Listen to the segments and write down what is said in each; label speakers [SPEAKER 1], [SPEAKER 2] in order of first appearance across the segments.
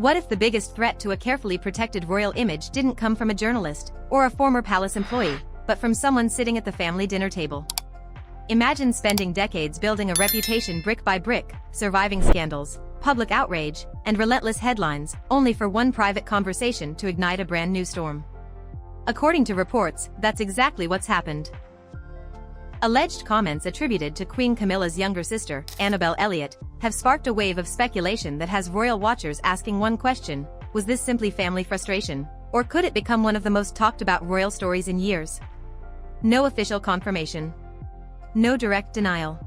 [SPEAKER 1] What if the biggest threat to a carefully protected royal image didn't come from a journalist or a former palace employee, but from someone sitting at the family dinner table? Imagine spending decades building a reputation brick by brick, surviving scandals, public outrage, and relentless headlines, only for one private conversation to ignite a brand new storm. According to reports, that's exactly what's happened. Alleged comments attributed to Queen Camilla's younger sister, Annabel Elliot, have sparked a wave of speculation that has royal watchers asking one question: was this simply family frustration, or could it become one of the most talked about royal stories in years? No official confirmation. No direct denial.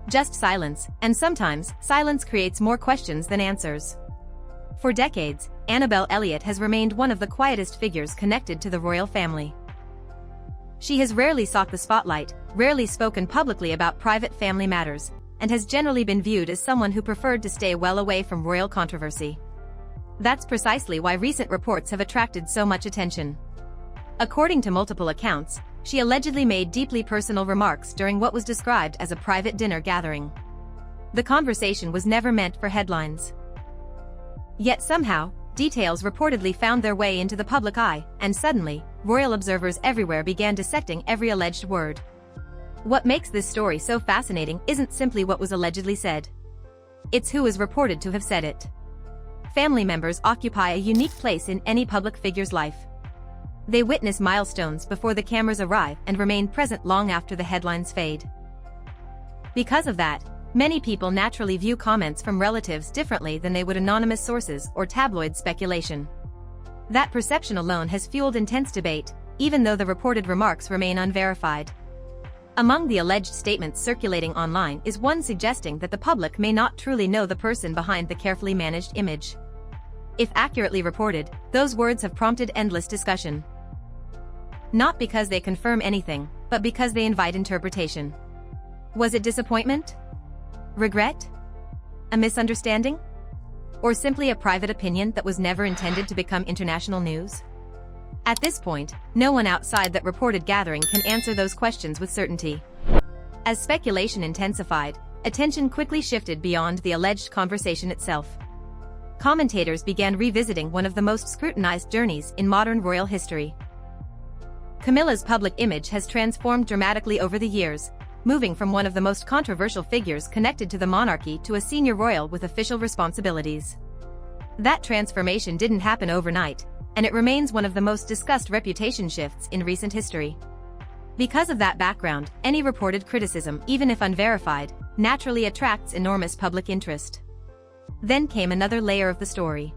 [SPEAKER 1] Just silence, and sometimes, silence creates more questions than answers. For decades, Annabel Elliot has remained one of the quietest figures connected to the royal family. She has rarely sought the spotlight, rarely spoken publicly about private family matters, and has generally been viewed as someone who preferred to stay well away from royal controversy. That's precisely why recent reports have attracted so much attention. According to multiple accounts, she allegedly made deeply personal remarks during what was described as a private dinner gathering. The conversation was never meant for headlines. Yet somehow, details reportedly found their way into the public eye, and suddenly, royal observers everywhere began dissecting every alleged word. What makes this story so fascinating isn't simply what was allegedly said. It's who is reported to have said it. Family members occupy a unique place in any public figure's life. They witness milestones before the cameras arrive and remain present long after the headlines fade. Because of that, many people naturally view comments from relatives differently than they would anonymous sources or tabloid speculation. That perception alone has fueled intense debate, even though the reported remarks remain unverified. Among the alleged statements circulating online is one suggesting that the public may not truly know the person behind the carefully managed image. If accurately reported, those words have prompted endless discussion. Not because they confirm anything, but because they invite interpretation. Was it disappointment? Regret? A misunderstanding? Or simply a private opinion that was never intended to become international news? At this point, no one outside that reported gathering can answer those questions with certainty. As speculation intensified, attention quickly shifted beyond the alleged conversation itself. Commentators began revisiting one of the most scrutinized journeys in modern royal history. Camilla's public image has transformed dramatically over the years, moving from one of the most controversial figures connected to the monarchy to a senior royal with official responsibilities. That transformation didn't happen overnight, and it remains one of the most discussed reputation shifts in recent history. Because of that background, any reported criticism, even if unverified, naturally attracts enormous public interest. Then came another layer of the story.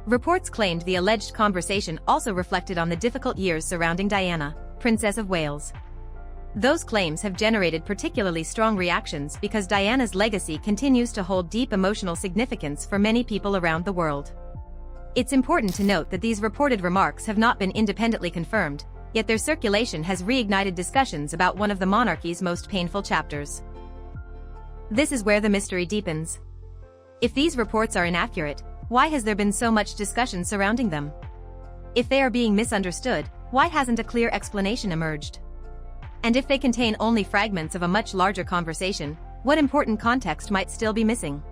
[SPEAKER 1] Reports claimed the alleged conversation also reflected on the difficult years surrounding Diana, Princess of Wales. Those claims have generated particularly strong reactions because Diana's legacy continues to hold deep emotional significance for many people around the world. It's important to note that these reported remarks have not been independently confirmed, yet their circulation has reignited discussions about one of the monarchy's most painful chapters. This is where the mystery deepens. If these reports are inaccurate, why has there been so much discussion surrounding them? If they are being misunderstood, why hasn't a clear explanation emerged? And if they contain only fragments of a much larger conversation, what important context might still be missing?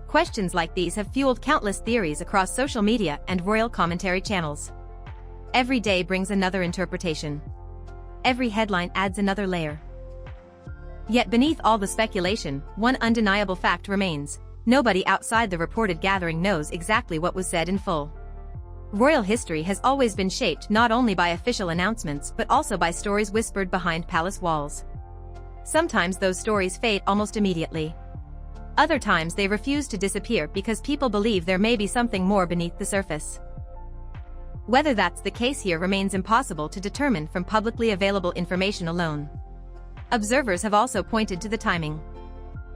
[SPEAKER 1] Questions like these have fueled countless theories across social media and royal commentary channels. Every day brings another interpretation. Every headline adds another layer. Yet beneath all the speculation, one undeniable fact remains: nobody outside the reported gathering knows exactly what was said in full. Royal history has always been shaped not only by official announcements but also by stories whispered behind palace walls. Sometimes those stories fade almost immediately. Other times they refuse to disappear because people believe there may be something more beneath the surface. Whether that's the case here remains impossible to determine from publicly available information alone. Observers have also pointed to the timing.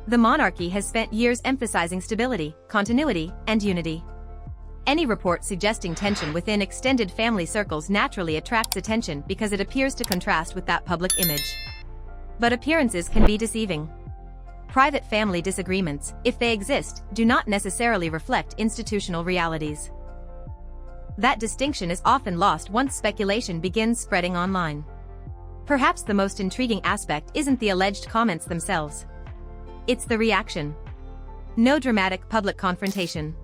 [SPEAKER 1] The monarchy has spent years emphasizing stability, continuity, and unity. Any report suggesting tension within extended family circles naturally attracts attention because it appears to contrast with that public image. But appearances can be deceiving. Private family disagreements, if they exist, do not necessarily reflect institutional realities. That distinction is often lost once speculation begins spreading online. Perhaps the most intriguing aspect isn't the alleged comments themselves. It's the reaction. No dramatic public confrontation.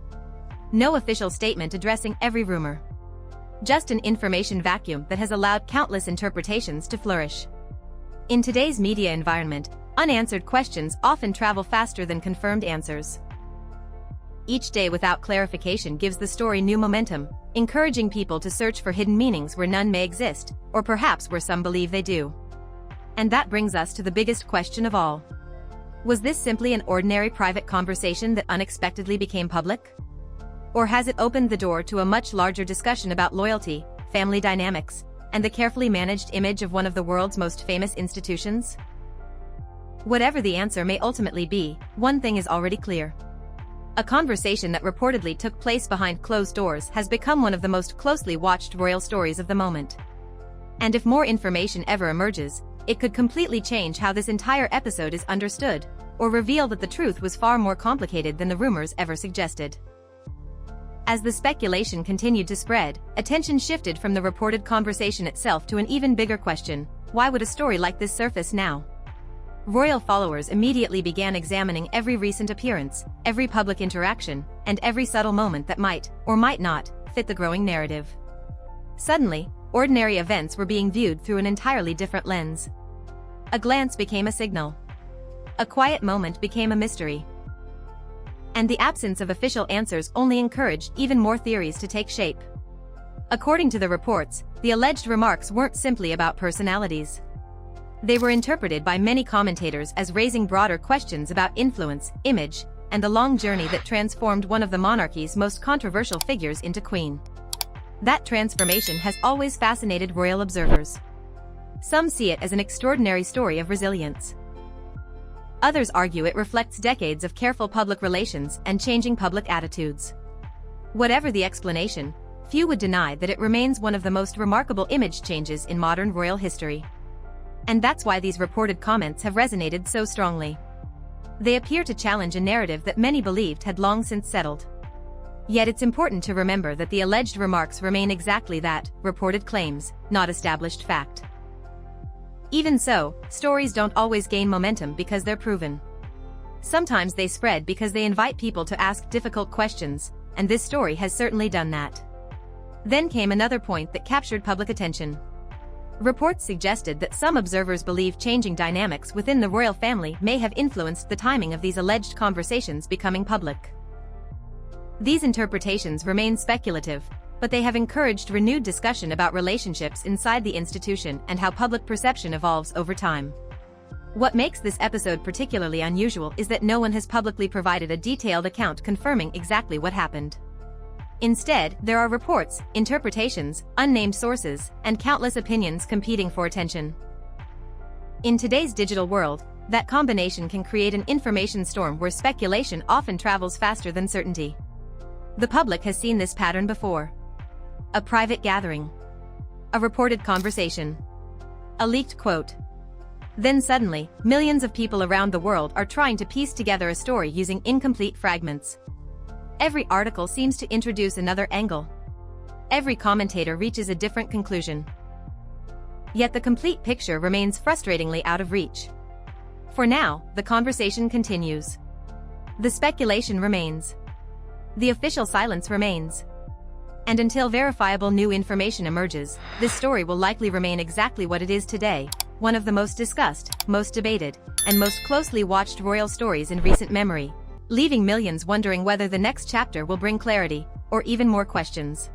[SPEAKER 1] No official statement addressing every rumor. Just an information vacuum that has allowed countless interpretations to flourish. In today's media environment, unanswered questions often travel faster than confirmed answers. Each day without clarification gives the story new momentum, encouraging people to search for hidden meanings where none may exist, or perhaps where some believe they do. And that brings us to the biggest question of all. Was this simply an ordinary private conversation that unexpectedly became public? Or has it opened the door to a much larger discussion about loyalty, family dynamics, and the carefully managed image of one of the world's most famous institutions? Whatever the answer may ultimately be, one thing is already clear. A conversation that reportedly took place behind closed doors has become one of the most closely watched royal stories of the moment. And if more information ever emerges, it could completely change how this entire episode is understood, or reveal that the truth was far more complicated than the rumors ever suggested. As the speculation continued to spread, attention shifted from the reported conversation itself to an even bigger question: why would a story like this surface now? Royal followers immediately began examining every recent appearance, every public interaction, and every subtle moment that might, or might not, fit the growing narrative. Suddenly, ordinary events were being viewed through an entirely different lens. A glance became a signal. A quiet moment became a mystery. And the absence of official answers only encouraged even more theories to take shape. According to the reports, the alleged remarks weren't simply about personalities. They were interpreted by many commentators as raising broader questions about influence, image, and the long journey that transformed one of the monarchy's most controversial figures into queen. That transformation has always fascinated royal observers. Some see it as an extraordinary story of resilience. Others argue it reflects decades of careful public relations and changing public attitudes. Whatever the explanation, few would deny that it remains one of the most remarkable image changes in modern royal history. And that's why these reported comments have resonated so strongly. They appear to challenge a narrative that many believed had long since settled. Yet it's important to remember that the alleged remarks remain exactly that, reported claims, not established fact. Even so, stories don't always gain momentum because they're proven. Sometimes they spread because they invite people to ask difficult questions, and this story has certainly done that. Then came another point that captured public attention. Reports suggested that some observers believe changing dynamics within the royal family may have influenced the timing of these alleged conversations becoming public. These interpretations remain speculative, but they have encouraged renewed discussion about relationships inside the institution and how public perception evolves over time. What makes this episode particularly unusual is that no one has publicly provided a detailed account confirming exactly what happened. Instead, there are reports, interpretations, unnamed sources, and countless opinions competing for attention. In today's digital world, that combination can create an information storm where speculation often travels faster than certainty. The public has seen this pattern before. A private gathering. A reported conversation. A leaked quote. Then suddenly, millions of people around the world are trying to piece together a story using incomplete fragments. Every article seems to introduce another angle. Every commentator reaches a different conclusion. Yet the complete picture remains frustratingly out of reach. For now, the conversation continues. The speculation remains. The official silence remains. And until verifiable new information emerges, this story will likely remain exactly what it is today, one of the most discussed, most debated, and most closely watched royal stories in recent memory, leaving millions wondering whether the next chapter will bring clarity, or even more questions.